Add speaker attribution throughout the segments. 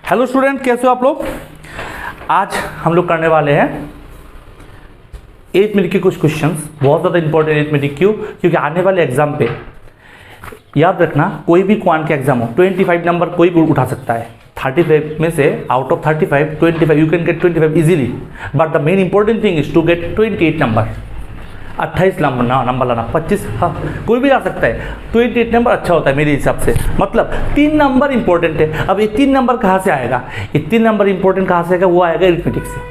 Speaker 1: Hello student, कैसे हो आप लोग। आज हम लोग करने वाले हैं 8 मिनट के कुछ क्वेश्चंस, बहुत ज़्यादा इंपॉर्टेंट 8 मिनट। क्यों? क्योंकि आने वाले एग्जाम पे याद रखना, कोई भी क्वांट के एग्जाम हो 25 नंबर कोई भी उठा सकता है। 35 में से out of 35 25 you can get 25 easily, but the main important thing is to get 28 number. 28 number लाना, 25 हाँ कोई भी आ सकता है। 28 नंबर अच्छा होता है मेरे हिसाब से, मतलब 3 नंबर इंपॉर्टेंट है। अब ये 3 नंबर कहाँ से आएगा? ये 3 नंबर इंपॉर्टेंट कहाँ से आएगा? वो आएगा अरिथमेटिक से।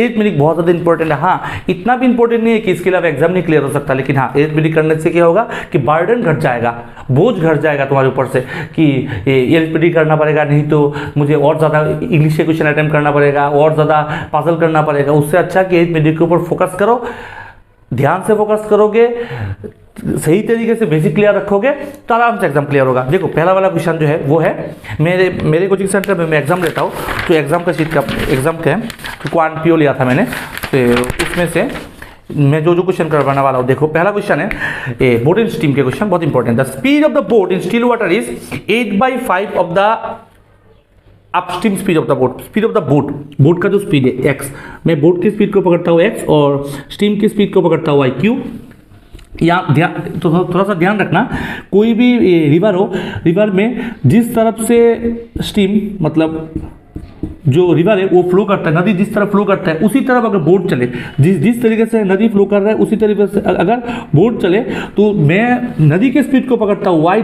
Speaker 1: अरिथमेटिक बहुत ज़्यादा इंपॉर्टेंट है। हाँ, इतना भी इंपॉर्टेंट नहीं है कि इसके अलावा एग्जाम नहीं क्लियर हो सकता, लेकिन हाँ अरिथमेटिक करने से क्या होगा कि बर्डन घट जाएगा, बोझ घट जाएगा तुम्हारे ऊपर से कि अरिथमेटिक करना पड़ेगा, नहीं तो मुझे और ज़्यादा इंग्लिश के क्वेश्चन अटेम्प्ट करना पड़ेगा, और ज़्यादा पजल करना पड़ेगा। उससे अच्छा कि अरिथमेटिक के ऊपर फोकस करो, ध्यान से फोकस करोगे, सही तरीके से बेसिक क्लियर रखोगे तो आराम से एग्जाम क्लियर होगा। देखो पहला वाला क्वेश्चन जो है वो है, मेरे कोचिंग सेंटर में मैं एग्जाम लेता हूँ, तो एग्जाम का शीट का एग्जाम का है, तो क्वांट पीओ लिया था मैंने, तो उसमें से मैं जो क्वेश्चन करवाने वाला हूँ। देखो पहला क्वेश्चन है बोट एंड स्टीम के क्वेश्चन, बहुत important. The speed of the boat in still water is 8/5 of the upstream speed of the boat. Speed of the boat का जो स्पीड है x, मैं बोट की स्पीड को पकड़ता हूँ x और स्टीम की स्पीड को पकड़ता हूँ y। क्यों? यहाँ ध्यान तो थोड़ा सा ध्यान रखना, कोई भी रिवर हो, रिवर में जिस तरफ से स्टीम मतलब जो रिवर है वो फ्लो करता है, नदी जिस तरफ फ्लो करता है उसी तरफ अगर बोट चले, जिस तरीके से नदी फ्लो कर रहा है उसी तरीके से अगर बोट चले, तो मैं नदी के स्पीड को पकड़ता हूँ y,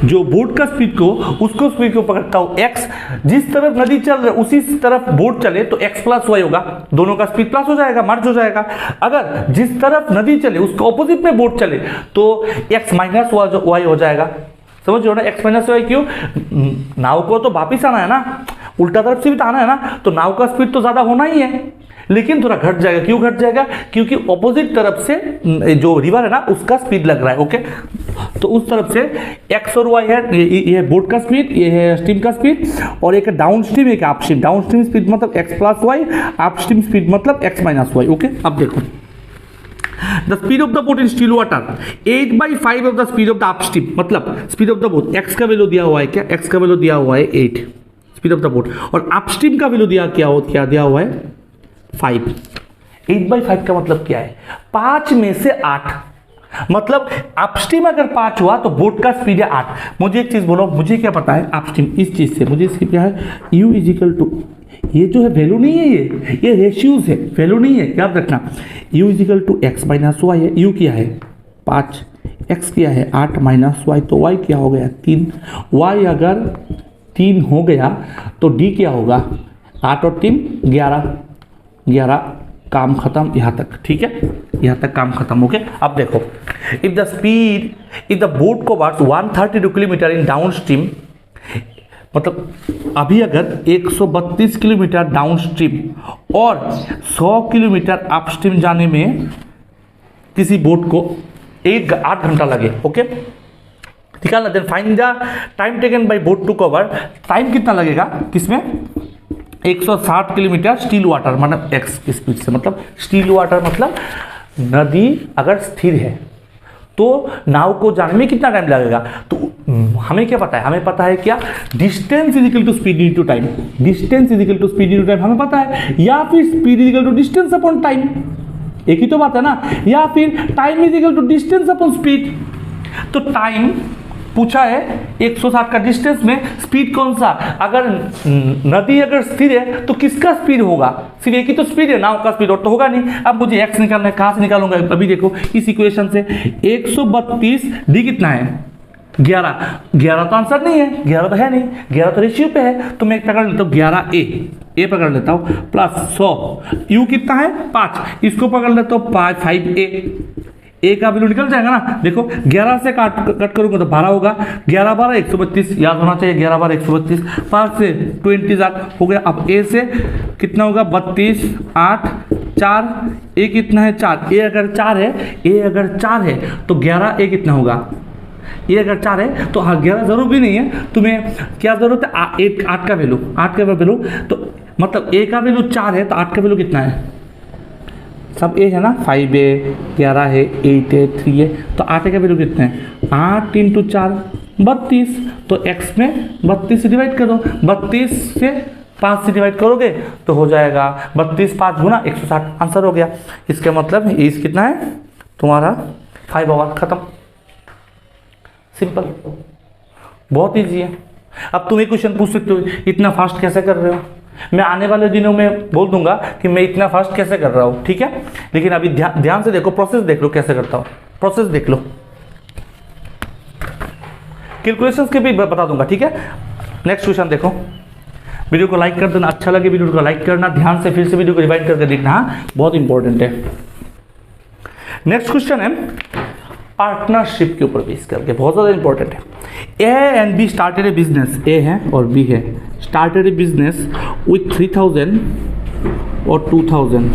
Speaker 1: जो बोट का स्पीड को उसको स्पीड को पकड़ता हूँ x। जिस तरफ नदी चल रहा है उसी तरफ बोट चले तो x + y होगा, दोनों का स्पीड प्लस हो जाएगा, मर्ज हो जाएगा। अगर जिस तरफ नदी चले उसके ऑपोजिट में बोट चले तो x - y हो जाएगा। समझ रहे हो ना, x - y। क्यों? नाव को तो वापिस आना है ना, उल्टा तरफ से भी तो आना है ना, तो नाव का स्पीड तो ज़्यादा होना ही है, लेकिन थोड़ा घट जाएगा। क्यों घट जाएगा? क्योंकि ऑपोजिट तरफ से जो रिवर है ना उसका स्पीड लग रहा है। ओके, तो उस तरफ से x और y है, ये बोट का स्पीड, ये है स्टीम का स्पीड, और एक डाउन स्ट्रीम एक upstream. Downstream speed मतलब x + y, upstream speed मतलब x - y। ओके, अब देखो the speed of the boat in still water 8/5 of the speed of the upstream, मतलब speed of the boat x का value दिया हुआ है, क्या x का वैल्यू दिया हुआ है 8 स्पीड ऑफ द बोट, और अपस्ट्रीम का वैल्यू दिया दिया हुआ है 5। 8/5 का मतलब क्या है? 5 में से 8, मतलब अपस्ट्रीम अगर 5 हुआ तो बोट का स्पीड है 8। मुझे एक चीज बोलो, मुझे क्या पता है अपस्ट्रीम इस चीज से, मुझे इसकी क्या है u = ये जो है वैल्यू नहीं है, ये रेशियोज है, वैल्यू नहीं है, याद रखना। u = x - y है, u क्या है 5, x क्या है 8 - y, तो y क्या हो गया 3। y अगर 3 हो गया तो d क्या होगा 8 और 3 11, काम खत्म यहाँ तक। ठीक है, यहाँ तक काम खत्म। ओके, अब देखो if the boat covers 132 kilometre in down stream, मतलब अभी अगर 132 किलोमीटर डाउन स्ट्रीम और 100 किलोमीटर अपस्ट्रीम जाने में किसी बोट को 8 घंटा लगे। ओके, निकालना। Then find the time taken by boat to cover. Time कितना लगेगा किसमें? 160 किलोमीटर स्टिल वाटर, मतलब x की स्पीड से, मतलब स्टिल वाटर मतलब नदी अगर स्थिर है तो नाव को जाने में कितना टाइम लगेगा। तो हमें क्या पता है? हमें पता है क्या? Distance = speed × time. Distance = speed × time हमें पता है, या फिर स्पीड = डिस्टेंस अपॉन टाइम, एक ही तो बात है ना, या फिर टाइम = डिस्टेंस अपॉन स्पीड। तो टाइम पूछा है 160 का, डिस्टेंस में स्पीड कौन सा? अगर नदी अगर स्थिर है तो किसका स्पीड होगा? सिर्फ एक ही तो स्पीड है, नाव का स्पीड, और तो होगा नहीं। अब मुझे x निकालना है, कहाँ से निकालूंगा? अभी देखो इस इक्वेशन से 132, d कितना है 11 तो आंसर नहीं है, 11 तो है नहीं, 11 तो रेशियो पे है, तो मैं पकड़ लेता हूँ 11a पकड़ लेता हूँ, प्लस 100, u कितना है 5, इसको पकड़ लेता हूँ 5a का वैल्यू निकल जाएगा ना। देखो 11 से कट करूंगा तो 12 होगा, 11 12 132, याद होना चाहिए 11 12 132, 5 से 20 हो गया। अब a से कितना होगा 32, 8 4, a कितना है 4, a अगर 4 है तो 11a कितना होगा? ये अगर 4 है तो हाँ 11 जरूर भी नहीं है, तुम्हें क्या जरूरत है 8 का वैल्यू, तो मतलब a का वैल्यू 4 है तो 8 का वैल्यू कितना है? सब a है ना, 5 है, 11 है, 8 है, 3 है, तो 8 का वैल्यू कितना है? 8 × 4 32, तो x में 32 से डिवाइड करो, 32 से 5 से डिवाइड करोगे तो हो जाएगा 32 5 गुना 160, आंसर हो गया। इसका मतलब एज कितना है तुम्हारा 5 आवर, खत्म, सिंपल, बहुत इजी है। अब तुम एक क्वेश्चन पूछ सकते हो इतना फास्ट कैसे कर रहे हो, मैं आने वाले दिनों में बोल दूंगा कि मैं इतना फास्ट कैसे कर रहा हूँ, ठीक है, लेकिन अभी ध्यान से देखो, प्रोसेस देख लो कैसे करता हूँ, प्रोसेस देख लो, कैलकुलेशंस के भी बता दूंगा, ठीक है। नेक्स्ट क्वेश्चन देखो, वीडियो को लाइक कर देना, अच्छा लगे वीडियो को लाइक करना, ध्यान से फिर से वीडियो को रिवाइंड करके देखना, हाँ बहुत इंपॉर्टेंट है। नेक्स्ट क्वेश्चन है पार्टनरशिप के ऊपर बेस करके, बहुत ज़्यादा इंपॉर्टेंट है। A and B started a business, A है और बी है, स्टार्टेड ए बिजनेस विथ 3000 और 2000।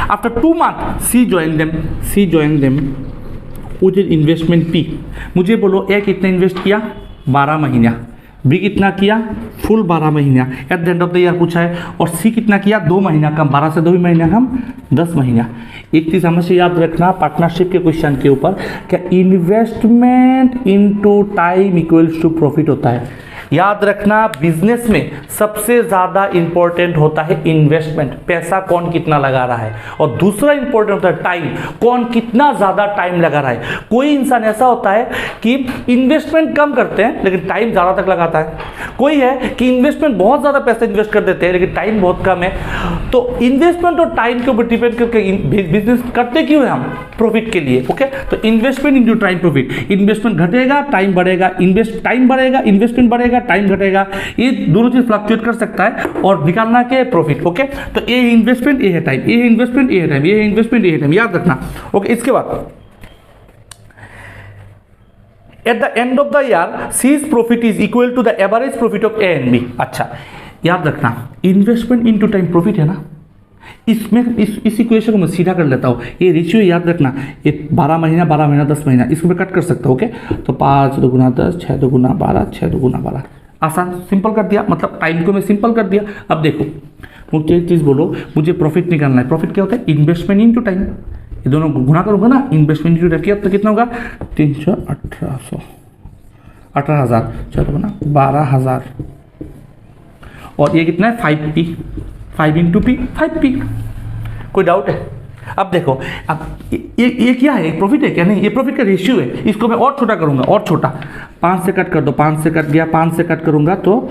Speaker 1: After 2 months C join them with investment P. मुझे बोलो ए कितना इन्वेस्ट किया, 12 महीना, बी कितना किया, फुल 12 महीना eight the end of the year पूछा है, और सी कितना किया, 2 महीना कम, 12 से 2 महीना कम 10 महीना। एक चीज़ हमेशा याद रखना पार्टनरशिप के क्वेश्चन के ऊपर, क्या investment into time equals to profit होता है। याद रखना बिजनेस में सबसे ज़्यादा इंपॉर्टेंट होता है इन्वेस्टमेंट, पैसा कौन कितना लगा रहा है, और दूसरा इंपॉर्टेंट होता है टाइम, कौन कितना ज़्यादा टाइम लगा रहा है। कोई इंसान ऐसा होता है कि इन्वेस्टमेंट कम करते हैं लेकिन टाइम ज़्यादा तक लगाता है, कोई है कि इन्वेस्टमेंट बहुत ज़्यादा पैसा इन्वेस्ट कर देते हैं लेकिन टाइम बहुत कम है। तो इन्वेस्टमेंट और टाइम के ऊपर डिपेंड करके बिजनेस करते क्यों है हम, प्रॉफिट के लिए, ओके। तो investment into time profit, investment घटेगा टाइम बढ़ेगा, टाइम बढ़ेगा इन्वेस्टमेंट बढ़ेगा, टाइम घटेगा, ये दोनों चीज फ्लक्चुएट कर सकता है और निकालना क्या है, प्रॉफिट, ओके। तो ए इन्वेस्टमेंट ए है टाइम, ए इन्वेस्टमेंट ए है टाइम, ये इन्वेस्टमेंट ए है टाइम, याद रखना, ओके। इसके बाद at the end of the year C's profit is equal to the average profit of A and B. अच्छा याद रखना इन्वेस्टमेंट इनटू टाइम प्रॉफिट है ना, इसमें इस इक्वेशन को मैं सीधा कर लेता हूँ, ये रेशियो याद रखना, ये 12 महीना 10 महीना, इसको मैं कट कर सकता हूँ, ओके। तो 5 2 10, 6 2 12, 6 2 12, आसान, सिंपल कर दिया, मतलब टाइम को मैं सिंपल कर दिया। अब देखो मुझे एक चीज़ बोलो, मुझे प्रॉफिट निकालना है, प्रॉफिट क्या होता है, इन्वेस्टमेंट इनटू टाइम, ये दोनों गुना करूँगा ना, इन्वेस्टमेंट इनटू टाइम किया तो कितना होगा 18,000, चलो ना 12,000, और ये कितना है 5P, 5 इंटू पी 5P। कोई डाउट है? अब देखो, अब ये क्या है, प्रॉफिट है क्या, नहीं, ये प्रॉफिट का रेशियो है, इसको मैं और छोटा करूंगा, और छोटा, 5 से कट कर दो, 5 से कट गया, 5 से कट करूंगा तो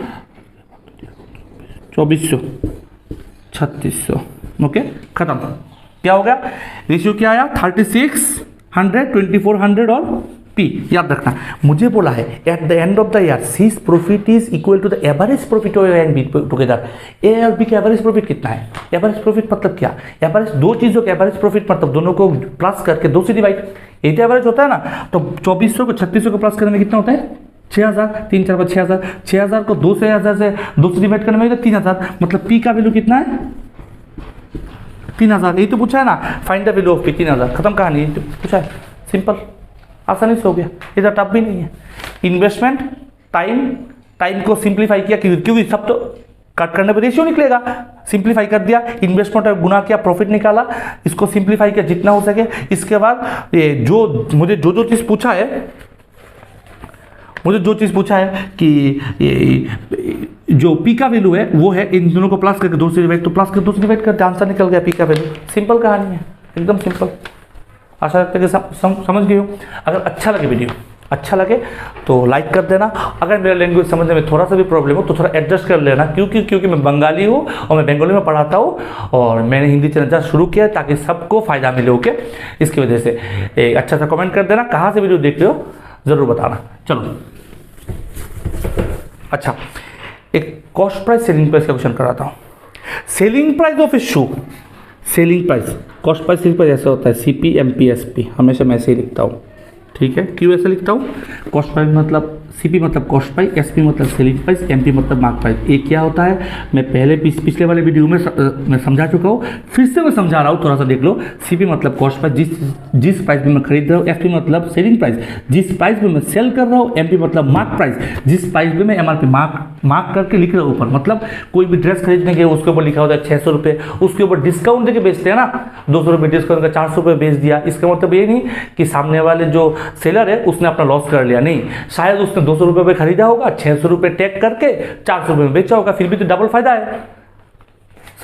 Speaker 1: 2400 3600, ओके, खत्म। क्या हो गया, रेशियो क्या आया 3600 2400 और P। याद रखना मुझे बोला है at the end of the year C's profit is equal to the average profit of A and B together. A और बी का एवरेज प्रॉफिट कितना है, एवरेज प्रॉफिट मतलब क्या, एवरेज दो चीज़ों के एवरेज प्रॉफिट मतलब दोनों को प्लस करके 2 से डिवाइड, 8 एवरेज होता है ना, तो 2400 को 3600 को प्लस करने में कितना होता है 6000, 3 4 5 6000, 6000 को 2 से डिवाइड करने में 3000, मतलब P का वैल्यू कितना है 3000। यही तो पूछा है ना, find the value of P, 3000, खत्म कहानी, तो पूछा है, सिंपल, आसानी से हो गया, इधर टफ भी नहीं है। इन्वेस्टमेंट टाइम को सिंप्लीफाई किया, क्योंकि सब तो कट करने पर रेशियो निकलेगा, सिंप्लीफाई कर दिया, इन्वेस्टमेंट और गुना किया, प्रॉफिट निकाला, इसको सिंप्लीफाई किया जितना हो सके। इसके बाद ये मुझे जो चीज़ पूछा है कि ये जो पी का वैल्यू है वो है, इन दोनों को प्लस करके 2 से डिवाइड, तो प्लस करके 2 से डिवाइड करके आंसर निकल गया पी का वैल्यू। सिंपल कहानी है, एकदम सिंपल। आशा करते कि समझ गए हो। अगर अच्छा लगे तो लाइक कर देना। अगर मेरा लैंग्वेज समझने में थोड़ा सा भी प्रॉब्लम हो तो थोड़ा एडजस्ट कर लेना, क्योंकि मैं बंगाली हूँ और मैं बंगाली में पढ़ाता हूँ और मैंने हिंदी चैनल जस्ट शुरू किया है ताकि सबको फ़ायदा मिले, ओके। इसकी वजह से एक अच्छा सा कमेंट कर देना, कहाँ से वीडियो देख रहे हो ज़रूर बताना। चलो अच्छा, एक कॉस्ट प्राइस सेलिंग प्राइस का क्वेश्चन कराता हूँ। Selling price of A shoe, selling price, cost price selling price ऐसा होता है CP MP SP, हमेशा मैं ऐसे ही लिखता हूँ, ठीक है। क्यों ऐसे लिखता हूँ, कॉस्ट प्राइस मतलब CP मतलब कॉस्ट प्राइस, SP मतलब सेलिंग प्राइस, MP मतलब मार्क प्राइस। ये क्या होता है मैं पहले पिछले वाले वीडियो में मैं समझा चुका हूँ, फिर से मैं समझा रहा हूँ, थोड़ा सा देख लो। CP मतलब कॉस्ट प्राइस, जिस प्राइस में मैं खरीद रहा हूँ। SP मतलब सेलिंग प्राइस, जिस प्राइस में मैं सेल कर रहा हूँ। MP मतलब मार्क प्राइस, जिस प्राइस में मैं MRP मार्क करके लिख रहा हूँ ऊपर। मतलब कोई भी ड्रेस खरीदने के उसके ऊपर लिखा होता है 600 रुपये, उसके ऊपर डिस्काउंट देके बेचते हैं ना, 200 रुपये डिस्काउंट का 400 रुपये बेच दिया। इसका मतलब ये नहीं कि सामने वाले जो सेलर है उसने अपना लॉस कर लिया, नहीं, शायद उसने 200 रुपये में खरीदा होगा, 600 रुपये टैग करके 400 रुपये में बेचा होगा, फिर भी तो डबल फायदा है,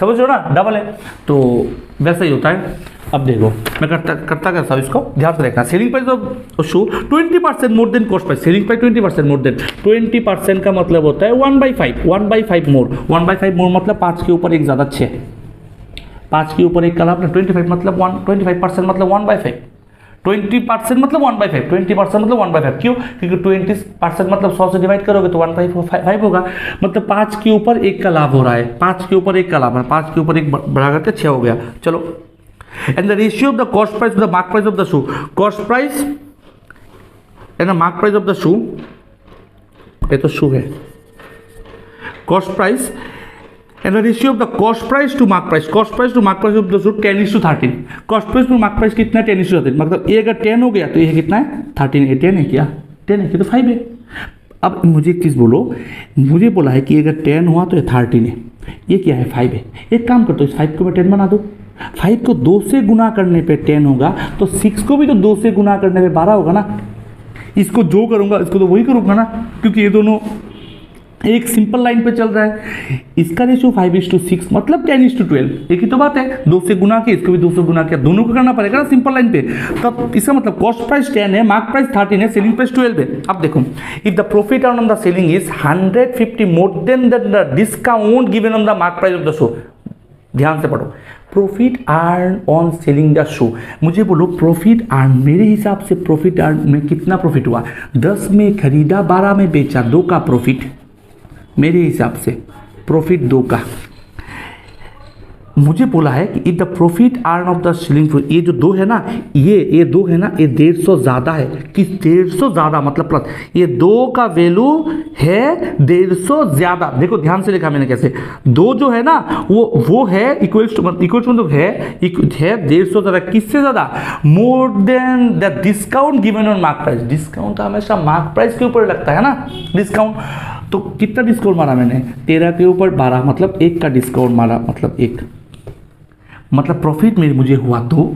Speaker 1: समझ लो ना, डबल है। तो वैसा ही होता है। अब देखो मैं करता कैसा, इसको ध्यान से देखना। Selling price of shoe 20% more than cost price. Selling price 20% more than, 20% का मतलब होता है 1/5 मोर। 1/5 मोर मतलब 5 के ऊपर एक ज़्यादा 6, 5 के ऊपर एक का लाभ ना। 25 मतलब 25% मतलब 1/5, 20% मतलब 1/5, 20% मतलब 1/5। क्यों? क्योंकि 20% मतलब 100 से डिवाइड करोगे तो 1/5 होगा, मतलब 5 के ऊपर एक का लाभ हो रहा है, 5 के ऊपर एक का लाभ है, 5 के ऊपर एक बढ़ा करके 6 हो गया। चलो, and the ratio of the cost price to the mark price of the shoe. Cost price and the mark price of the shoe, ये तो शू है। Cost price and the ratio of the cost price to mark price, cost price to mark price of the shoe 10:13। Cost price to mark price कितना है? 10:13। मतलब ये अगर 10 हो गया तो ये कितना है? 13। ये 10 है क्या? 10 है कि तो 5 है। अब मुझे एक चीज़ बोलो, मुझे बोला है कि अगर 10 हुआ तो ये 13 है, ये क्या है? 5 है। एक काम करता हूँ, इस 5 को मैं 10 बना दूँ। 5 को 2 से गुना करने पे 10 होगा, तो 6 को भी तो 2 से गुना करने पे 12 होगा ना। इसको जो करूँगा इसको तो वही करूँगा ना, क्योंकि ये दोनों एक सिंपल लाइन पे चल रहा है। इसका रेशियो 5:6 मतलब 10:12, एक ही तो बात है। 2 से गुना किया, इसको भी 2 से गुना किया, दोनों को करना पड़ेगा ना सिंपल लाइन पे। तब इसका मतलब कॉस्ट प्राइस 10 है, मार्क प्राइस 13 है, सेलिंग प्राइस 12 है। अब देखो, if the profit earn on the selling is 150 more than the discount given on the mark price of the show. ध्यान से पढ़ो, profit earn on selling the show. मुझे बोलो प्रॉफिट अर्न, मेरे हिसाब से प्रॉफिट अर्न में कितना प्रॉफिट हुआ? 10 में खरीदा, 12 में बेचा, 2 का प्रॉफिट। मेरे हिसाब से प्रॉफिट 2 का। मुझे बोला है कि if the profit earn of the selling, ये जो 2 है ना, ये 2 है ना, ये 150 ज़्यादा है। किस 150 ज़्यादा मतलब प्लस, ये 2 का वैल्यू है 150 ज़्यादा। देखो ध्यान से लिखा मैंने कैसे, 2 जो है ना वो है इक्वल्स टू मतलब है 150 ज़्यादा। किससे ज़्यादा? More than the discount given on mark price. Discount तो हमेशा मार्क प्राइस के ऊपर लगता है ना डिस्काउंट। तो कितना डिस्काउंट मारा मैंने? 13 के ऊपर 12, मतलब 1 का डिस्काउंट मारा, मतलब 1। मतलब प्रॉफिट में मुझे हुआ 2,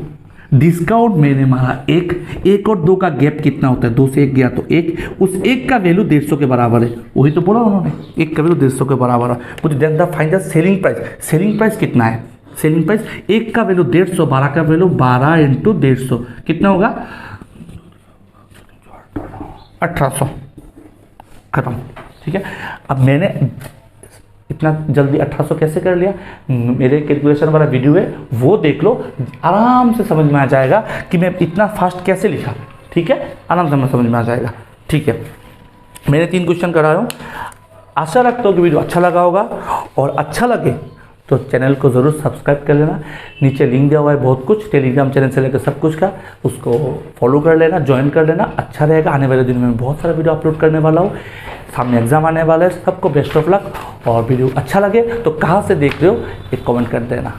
Speaker 1: डिस्काउंट मैंने मारा 1। 1 और 2 का गैप कितना होता है? 2 से 1 गया तो 1। उस 1 का वैल्यू 150 के बराबर है। वही तो बोला उन्होंने, 1 का वैल्यू 150 के बराबर है। मुझे then the find the selling price. Selling price कितना है? सेलिंग प्राइस 1 का वैल्यू 150, 12 का वैल्यू 12 × 150 कितना होगा? 1800। खत्म। ठीक है। अब मैंने इतना जल्दी 1800 कैसे कर लिया? मेरे कैलकुलेशन वाला वीडियो है, वो देख लो, आराम से समझ में आ जाएगा कि मैं इतना फास्ट कैसे लिखा। ठीक है, आराम से समझ में आ जाएगा। ठीक है, मैंने 3 क्वेश्चन करा हूँ। आशा रखता हूँ कि वीडियो अच्छा लगा होगा, और अच्छा लगे तो चैनल को ज़रूर सब्सक्राइब कर लेना। नीचे लिंक दिया हुआ है बहुत कुछ, टेलीग्राम चैनल से लेकर सब कुछ का, उसको फॉलो कर लेना, ज्वाइन कर लेना। अच्छा रहेगा। आने वाले दिन में बहुत सारा वीडियो अपलोड करने वाला हूँ। सामने एग्जाम आने वाला है, सबको बेस्ट ऑफ लक। और वीडियो अच्छा लगे तो कहाँ से देख रहे हो एक कमेंट कर देना।